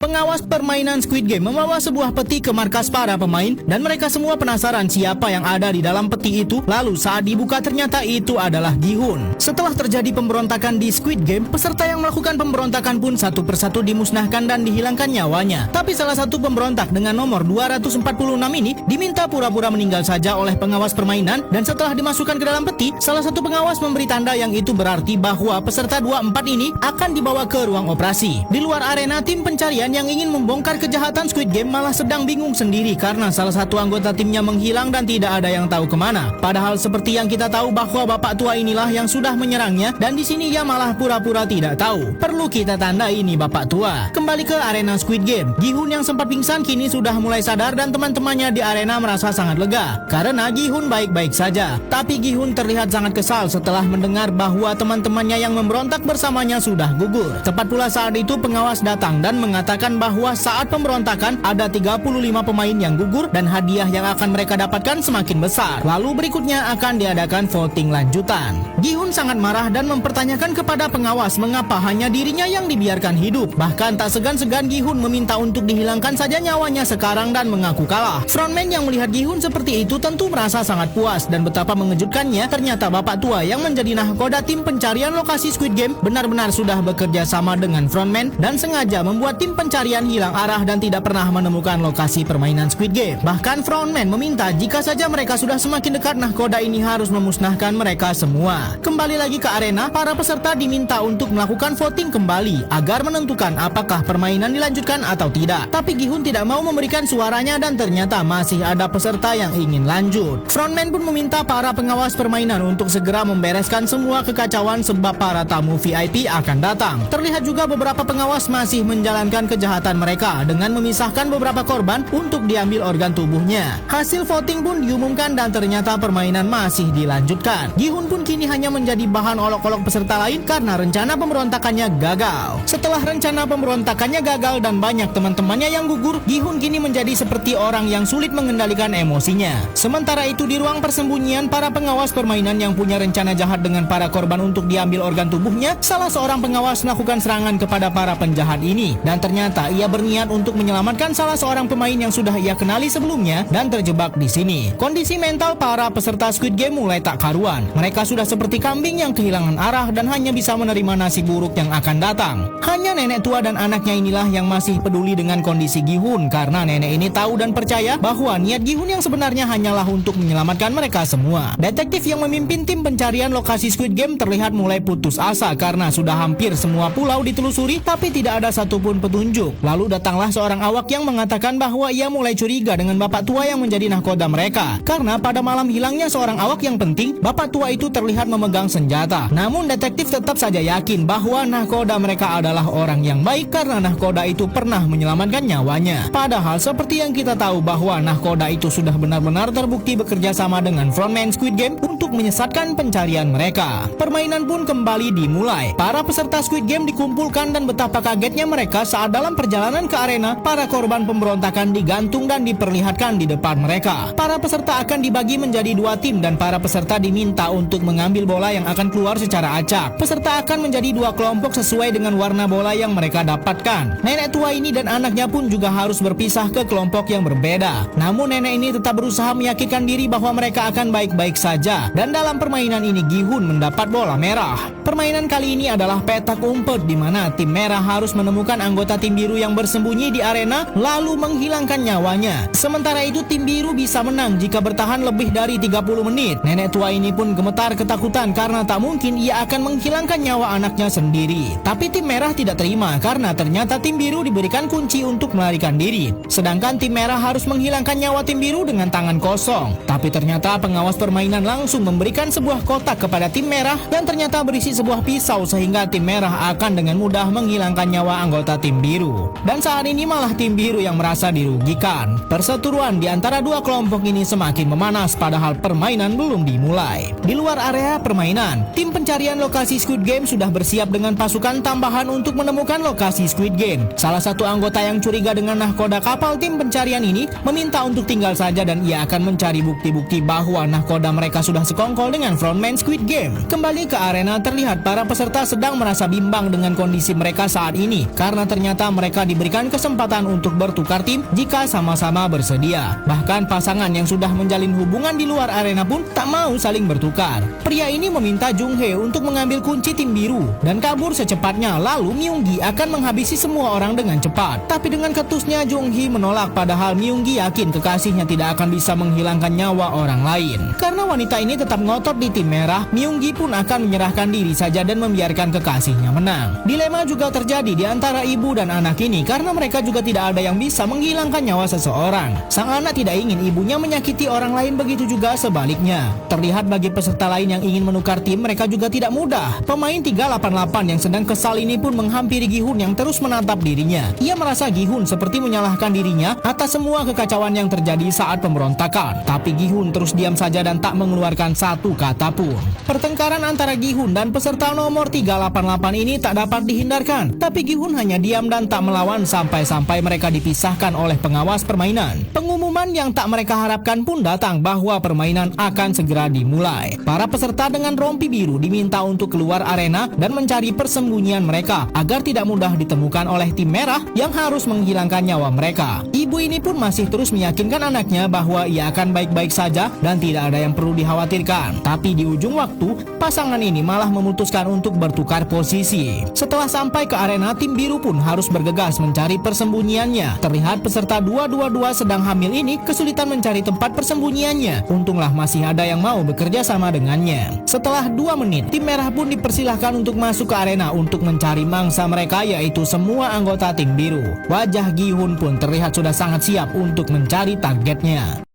Pengawas permainan Squid Game membawa sebuah peti ke markas para pemain dan mereka semua penasaran siapa yang ada di dalam peti itu. Lalu saat dibuka ternyata itu adalah Gi-hun. Setelah terjadi pemberontakan di Squid Game, peserta yang melakukan pemberontakan pun satu persatu dimusnahkan dan dihilangkan nyawanya. Tapi salah satu pemberontak dengan nomor 246 ini diminta pura-pura meninggal saja oleh pengawas permainan, dan setelah dimasukkan ke dalam peti, salah satu pengawas memberi tanda yang itu berarti bahwa peserta 24 ini akan dibawa ke ruang operasi. Di luar arena, tim pencarian yang ingin membongkar kejahatan Squid Game malah sedang bingung sendiri karena salah satu anggota timnya menghilang dan tidak ada yang tahu kemana. Padahal seperti yang kita tahu bahwa bapak tua inilah yang sudah menyerangnya, dan di sini ia malah pura-pura tidak tahu. Perlu kita tanda ini bapak tua. Kembali ke arena Squid Game, Gi-hun yang sempat pingsan kini sudah mulai sadar dan teman-temannya di arena merasa sangat lega karena Gi-hun baik-baik saja. Tapi Gi-hun terlihat sangat kesal setelah mendengar bahwa teman-temannya yang memberontak bersamanya sudah gugur. Tepat pula saat itu pengawas datang dan mengatakan bahwa saat pemberontakan ada 35 pemain yang gugur dan hadiah yang akan mereka dapatkan semakin besar. Lalu berikutnya akan diadakan voting lanjutan. Gi-hun sangat marah dan mempertanyakan kepada pengawas mengapa hanya dirinya yang dibiarkan hidup. Bahkan tak segan-segan Gi-hun meminta untuk dihilangkan saja nyawanya sekarang dan mengaku kalah. Frontman yang melihat Gi-hun seperti itu tentu merasa sangat puas, dan betapa mengejutkannya ternyata bapak tua yang menjadi nahkoda tim pencarian lokasi Squid Game benar-benar sudah bekerja sama dengan frontman dan sengaja membuat tim pencarian hilang arah dan tidak pernah menemukan lokasi permainan Squid Game. Bahkan frontman meminta jika saja mereka sudah semakin dekat, nahkoda ini harus memusnahkan mereka semua. Kembali lagi ke arena, para peserta diminta untuk melakukan voting kembali agar menentukan apakah permainan dilanjutkan atau tidak. Tapi Gi-hun tidak mau memberikan suaranya dan ternyata masih ada peserta yang ingin lanjut. Frontman pun meminta para pengawas permainan untuk segera membereskan semua kekacauan sebab para tamu VIP akan datang. Terlihat juga beberapa pengawas masih menjalankan kejahatan mereka dengan memisahkan beberapa korban untuk diambil organ tubuhnya. Hasil voting pun diumumkan dan ternyata permainan masih dilanjutkan. Gi-hun pun kini hanya menjadi bahan olok-olok peserta lain karena rencana pemberontakannya gagal. Setelah rencana pemberontakannya gagal dan banyak teman-temannya yang gugur, Gi-hun kini menjadi seperti orang yang sulit mengendalikan emosinya. Sementara itu di ruang persembunyian para pengawas permainan yang punya rencana jahat dengan para korban untuk diambil organ tubuhnya, salah seorang pengawas melakukan serangan kepada para penjahat ini, dan ternyata ia berniat untuk menyelamatkan salah seorang pemain yang sudah ia kenali sebelumnya dan terjebak di sini. Kondisi mental para peserta Squid Game mulai tak karuan. Mereka sudah seperti kambing yang kehilangan arah dan hanya bisa menerima nasib buruk yang akan datang. Hanya nenek tua dan anaknya inilah yang masih peduli dengan kondisi Gi-hun karena nenek ini tahu dan percaya bahwa niat Gi-hun yang sebenarnya hanyalah untuk menyelamatkan mereka semua. Detektif yang memimpin tim pencarian lokasi Squid Game terlihat mulai putus asa karena sudah hampir semua pulau ditelusuri tapi tidak ada satupun petunjuk. Lalu datanglah seorang awak yang mengatakan bahwa ia mulai curiga dengan bapak tua yang menjadi nahkoda mereka karena pada malam hilangnya seorang awak yang penting, bapak tua itu terlihat memegang senjata. Namun detektif tetap saja yakin bahwa nahkoda mereka adalah orang yang baik karena nahkoda itu pernah menyelamatkan nyawanya. Padahal seperti yang kita tahu bahwa nahkoda itu sudah benar-benar terbukti bekerja sama dengan frontman Squid Game untuk menyesatkan pencarian mereka. Permainan pun kembali dimulai. Para peserta Squid Game dikumpulkan dan betapa kagetnya mereka saat dalam perjalanan ke arena, para korban pemberontakan digantung dan diperlihatkan di depan mereka. Para peserta akan dibagi menjadi dua tim dan para peserta diminta untuk mengambil bola yang akan keluar secara acak. Peserta akan menjadi dua kelompok sesuai dengan warna bola yang mereka dapatkan. Nenek tua ini dan anaknya pun juga harus berpisah ke kelompok yang berbeda. Namun nenek ini tetap berusaha meyakinkan diri bahwa mereka akan baik-baik saja. Dan dalam permainan ini Gi-hun mendapat bola merah. Permainan kali ini adalah petak umpet di mana tim merah harus menemukan anggota tim biru yang bersembunyi di arena lalu menghilangkan nyawanya. Sementara itu tim biru bisa menang jika bertahan lebih dari 30 menit. Nenek tua ini pun gemetar ketakutan karena tak mungkin ia akan menghilangkan nyawa anaknya sendiri. Tapi tim merah tidak terima karena ternyata tim biru diberikan kunci untuk melarikan diri. Sedangkan tim merah harus menghilangkan nyawa tim biru dengan tangan kosong. Tapi ternyata pengawas permainan langsung memberikan sebuah kotak kepada tim merah yang ternyata berisi sebuah pisau sehingga tim merah akan dengan mudah menghilangkan nyawa anggota tim biru. Dan saat ini malah tim biru yang merasa dirugikan. Perseteruan di antara dua kelompok ini semakin memanas padahal permainan belum dimulai. Di luar area permainan, tim pencarian lokasi Squid Game sudah bersiap dengan pasukan tambahan untuk menemukan lokasi Squid Game. Salah satu anggota yang curiga dengan nahkoda kapal tim pencarian ini meminta untuk tinggal saja dan ia akan mencari bukti-bukti bahwa nahkoda mereka sudah sekongkol dengan frontman Squid Game. Kembali ke arena terlihat para peserta sedang merasa bimbang dengan kondisi mereka saat ini karena ternyata mereka diberikan kesempatan untuk bertukar tim jika sama-sama bersedia. Bahkan pasangan yang sudah menjalin hubungan di luar arena pun tak mau saling bertukar. Pria ini meminta Jung Hae untuk mengambil kunci tim biru dan kabur secepatnya, lalu Myung Gi akan menghabisi semua orang dengan cepat. Tapi dengan ketusnya Jung Hee menolak, padahal Myung Gi yakin kekasihnya tidak akan bisa menghilangkan nyawa orang lain. Karena wanita ini tetap ngotot di tim merah, Myung Gi pun akan menyerahkan diri saja dan membiarkan kekasihnya menang. Dilema juga terjadi di antara ibu dan anak ini karena mereka juga tidak ada yang bisa menghilangkan nyawa seseorang. Sang anak tidak ingin ibunya menyakiti orang lain, begitu juga sebaliknya. Terlihat bagi peserta lain yang ingin menukar tim, mereka juga tidak mudah. Pemain 388 yang sedang kesal ini pun menghampiri Gi-hun yang terus menatap dirinya. Ia merasa Gi-hun seperti menyalahkan dirinya atas semua kekacauan yang terjadi saat pemberontakan. Tapi Gi-hun terus diam saja dan tak mengeluarkan satu kata pun. Pertengkaran antara Gi-hun dan peserta nomor 388 ini tak dapat dihindarkan. Tapi Gi-hun hanya diam dan tak melawan sampai-sampai mereka dipisahkan oleh pengawas permainan. Pengumuman yang tak mereka harapkan pun datang bahwa permainan akan segera dimulai. Para peserta dengan rompi biru diminta untuk keluar arena dan mencari persembunyian mereka agar tidak mudah ditemukan oleh tim merah yang harus menghilangkan nyawa mereka. Ibu ini pun masih terus meyakinkan anaknya bahwa ia akan baik-baik saja dan tidak ada yang perlu dikhawatirkan. Tapi di ujung waktu, pasangan ini malah memutuskan untuk bertukar posisi. Setelah sampai ke arena, tim biru pun harus bergegas mencari persembunyiannya. Terlihat peserta 222 sedang hamil ini kesulitan mencari tempat persembunyiannya. Untunglah masih ada yang mau bekerja sama dengannya. Setelah 2 menit, tim merah pun dipersilahkan untuk masuk ke arena untuk mencari mangsa mereka, yaitu semua anggota tim biru. Wajah Gi-hun pun terlihat sudah sangat siap untuk mencari targetnya.